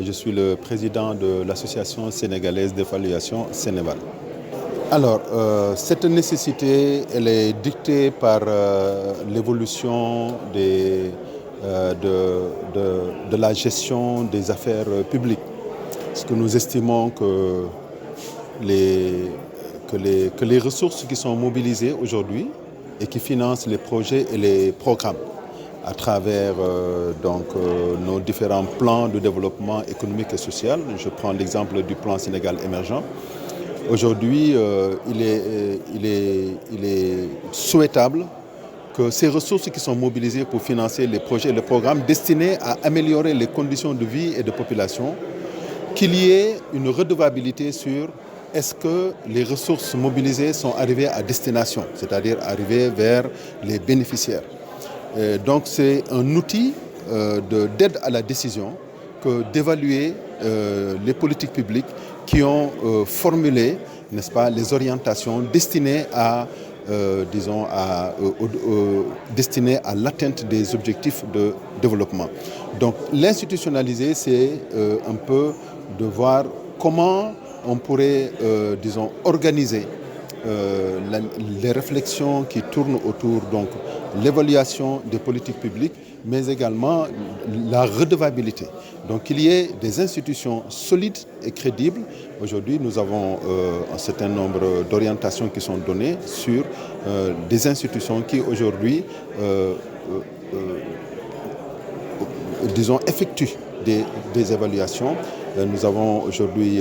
Je suis le président de l'association sénégalaise d'évaluation Sénéval. Alors, cette nécessité, elle est dictée par l'évolution de la gestion des affaires publiques. Parce que nous estimons que les ressources qui sont mobilisées aujourd'hui et qui financent les projets et les programmes à travers nos différents plans de développement économique et social. Je prends l'exemple du plan Sénégal émergent. Aujourd'hui, il est souhaitable que ces ressources qui sont mobilisées pour financer les projets et les programmes destinés à améliorer les conditions de vie et de population, qu'il y ait une redevabilité sur est-ce que les ressources mobilisées sont arrivées à destination, c'est-à-dire arrivées vers les bénéficiaires. Donc c'est un outil d'aide à la décision que d'évaluer les politiques publiques qui ont formulé, n'est-ce pas, les orientations destinées à l'atteinte des objectifs de développement. Donc l'institutionnaliser, c'est un peu de voir comment on pourrait, organiser les réflexions qui tournent autour de l'évaluation des politiques publiques, mais également la redevabilité. Donc qu'il y ait des institutions solides et crédibles. Aujourd'hui, nous avons un certain nombre d'orientations qui sont données sur des institutions qui aujourd'hui effectuent des évaluations. Nous avons aujourd'hui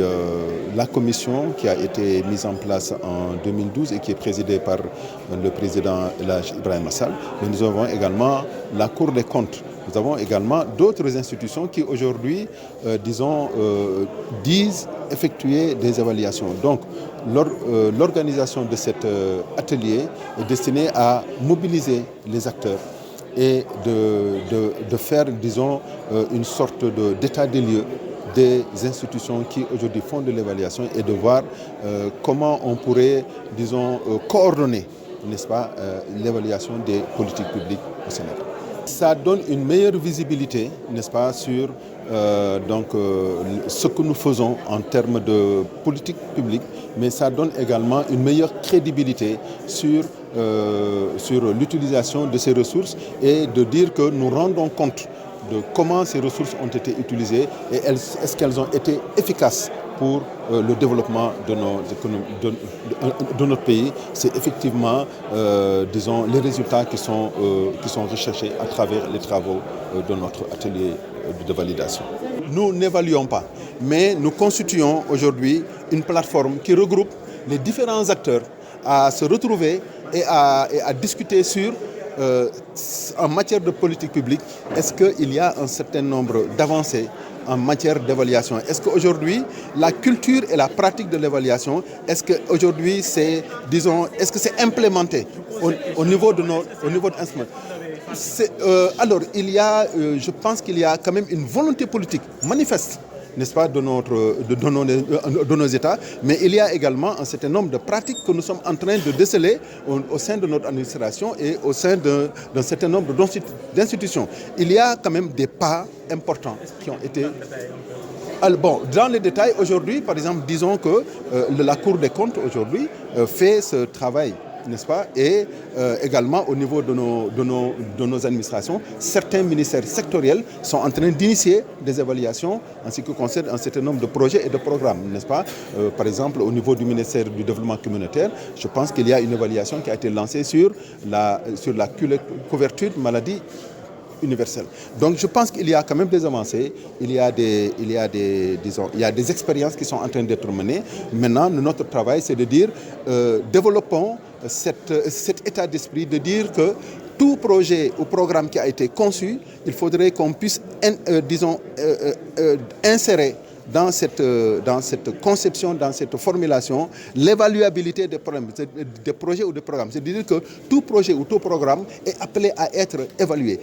la commission qui a été mise en place en 2012 et qui est présidée par le président Elhadji Ibrahima Sall. Mais nous avons également la Cour des comptes. Nous avons également d'autres institutions qui aujourd'hui, disent effectuer des évaluations. Donc, l'organisation de cet atelier est destinée à mobiliser les acteurs et de faire, une sorte d'état des lieux des institutions qui aujourd'hui font de l'évaluation et de voir comment on pourrait, coordonner, n'est-ce pas, l'évaluation des politiques publiques au Sénégal. Ça donne une meilleure visibilité, n'est-ce pas, sur ce que nous faisons en termes de politique publique, mais ça donne également une meilleure crédibilité sur l'utilisation de ces ressources et de dire que nous rendons compte de comment ces ressources ont été utilisées et est-ce qu'elles ont été efficaces pour le développement de notre pays. C'est effectivement, les résultats qui sont recherchés à travers les travaux de notre atelier de validation. Nous n'évaluons pas, mais nous constituons aujourd'hui une plateforme qui regroupe les différents acteurs à se retrouver et à discuter sur en matière de politique publique, est-ce qu'il y a un certain nombre d'avancées en matière d'évaluation? Est-ce qu'aujourd'hui, la culture et la pratique de l'évaluation, est-ce qu'aujourd'hui, est-ce que c'est implémenté au niveau de l'instrument? Alors, je pense qu'il y a quand même une volonté politique manifeste, n'est-ce pas, de nos États, mais il y a également un certain nombre de pratiques que nous sommes en train de déceler au sein de notre administration et au sein d'un certain nombre d'institutions. Il y a quand même des pas importants qui ont été... Alors, bon, dans les détails, aujourd'hui, par exemple, disons que la Cour des comptes, aujourd'hui, fait ce travail, n'est-ce pas? Et également au niveau de nos administrations, certains ministères sectoriels sont en train d'initier des évaluations en ce qui concerne un certain nombre de projets et de programmes, n'est-ce pas? Par exemple, au niveau du ministère du Développement communautaire, je pense qu'il y a une évaluation qui a été lancée sur la couverture maladie universelle. Donc je pense qu'il y a quand même des avancées, il y a des expériences qui sont en train d'être menées. Maintenant, notre travail, c'est de dire, développons cet état d'esprit de dire que tout projet ou programme qui a été conçu, il faudrait qu'on puisse, insérer dans cette conception, dans cette formulation, l'évaluabilité des projets ou des programmes. C'est-à-dire que tout projet ou tout programme est appelé à être évalué.